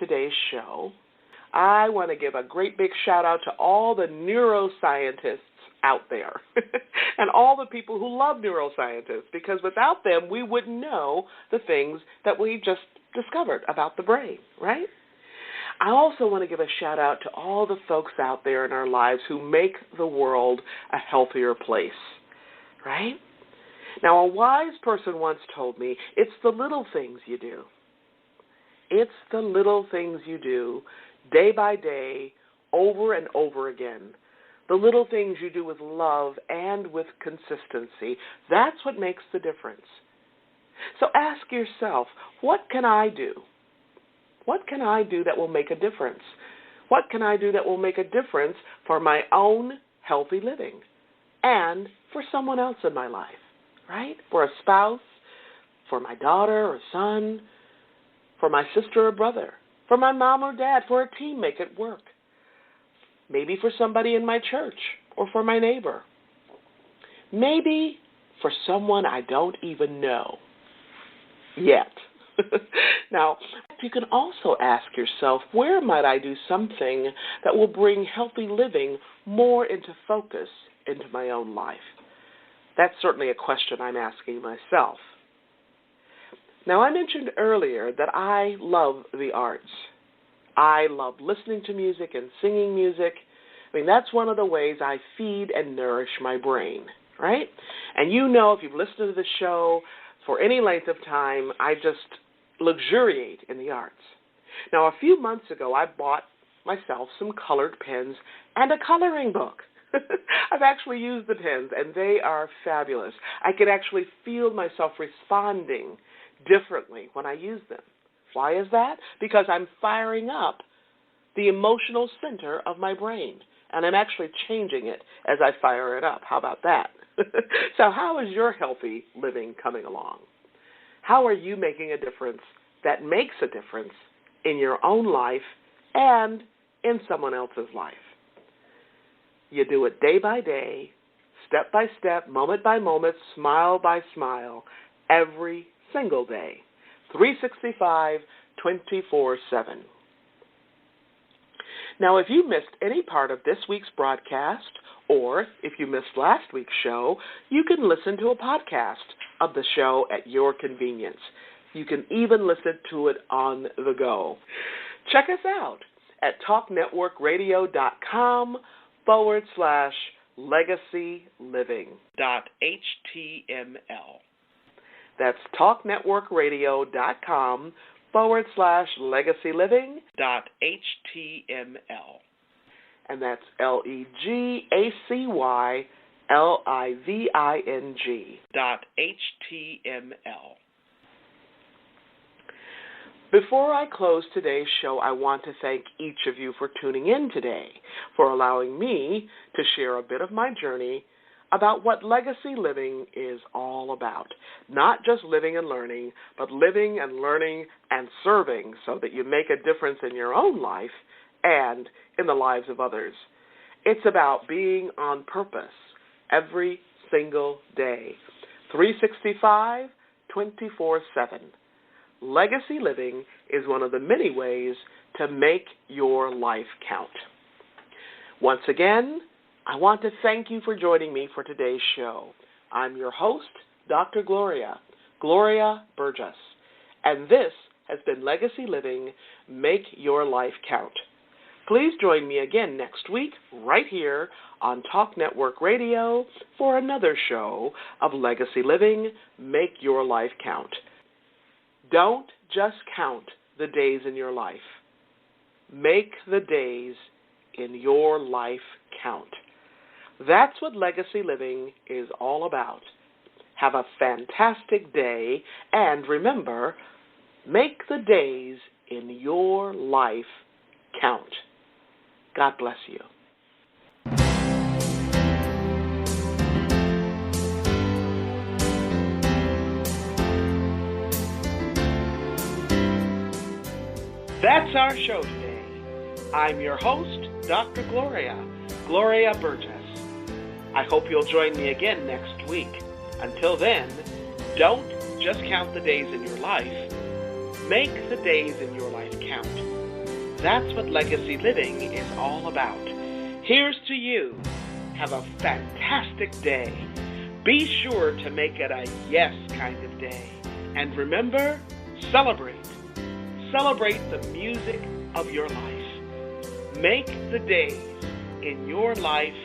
today's show, I want to give a great big shout out to all the neuroscientists out there and all the people who love neuroscientists, because without them, we wouldn't know the things that we just discovered about the brain, right? I also want to give a shout out to all the folks out there in our lives who make the world a healthier place, right? Now, a wise person once told me, it's the little things you do. It's the little things you do day by day, over and over again. The little things you do with love and with consistency. That's what makes the difference. So ask yourself, what can I do? What can I do that will make a difference? What can I do that will make a difference for my own healthy living and for someone else in my life, right? For a spouse, for my daughter or son, for my sister or brother, for my mom or dad, for a teammate at work, maybe for somebody in my church or for my neighbor, maybe for someone I don't even know yet. Now, you can also ask yourself, where might I do something that will bring healthy living more into focus into my own life? That's certainly a question I'm asking myself. Now, I mentioned earlier that I love the arts. I love listening to music and singing music. I mean, that's one of the ways I feed and nourish my brain, right? And you know, if you've listened to the show for any length of time, I just luxuriate in the arts. Now, a few months ago, I bought myself some colored pens and a coloring book. I've actually used the pens, and they are fabulous. I can actually feel myself responding differently when I use them. Why is that? Because I'm firing up the emotional center of my brain, and I'm actually changing it as I fire it up. How about that? So how is your healthy living coming along? How are you making a difference that makes a difference in your own life and in someone else's life? You do it day by day, step by step, moment by moment, smile by smile, every single day, 365, 24/7. Now, if you missed any part of this week's broadcast, or if you missed last week's show, you can listen to a podcast of the show at your convenience. You can even listen to it on the go. Check us out at talknetworkradio.com/legacyliving.html. That's talknetworkradio.com/legacyliving.html. And that's LEGACYLIVING.html. Before I close today's show, I want to thank each of you for tuning in today, for allowing me to share a bit of my journey about what legacy living is all about. Not just living and learning, but living and learning and serving so that you make a difference in your own life and in the lives of others. It's about being on purpose every single day, 365, 24/7. Legacy living is one of the many ways to make your life count. Once again, I want to thank you for joining me for today's show. I'm your host, Dr. Gloria Burgess, and this has been Legacy Living, Make Your Life Count. Please join me again next week, right here on Talk Network Radio, for another show of Legacy Living, Make Your Life Count. Don't just count the days in your life. Make the days in your life count. That's what legacy living is all about. Have a fantastic day, and remember, make the days in your life count. God bless you. That's our show today. I'm your host, Dr. Gloria Burgess. I hope you'll join me again next week. Until then, don't just count the days in your life. Make the days in your life count. That's what legacy living is all about. Here's to you. Have a fantastic day. Be sure to make it a yes kind of day. And remember, celebrate. Celebrate the music of your life. Make the days in your life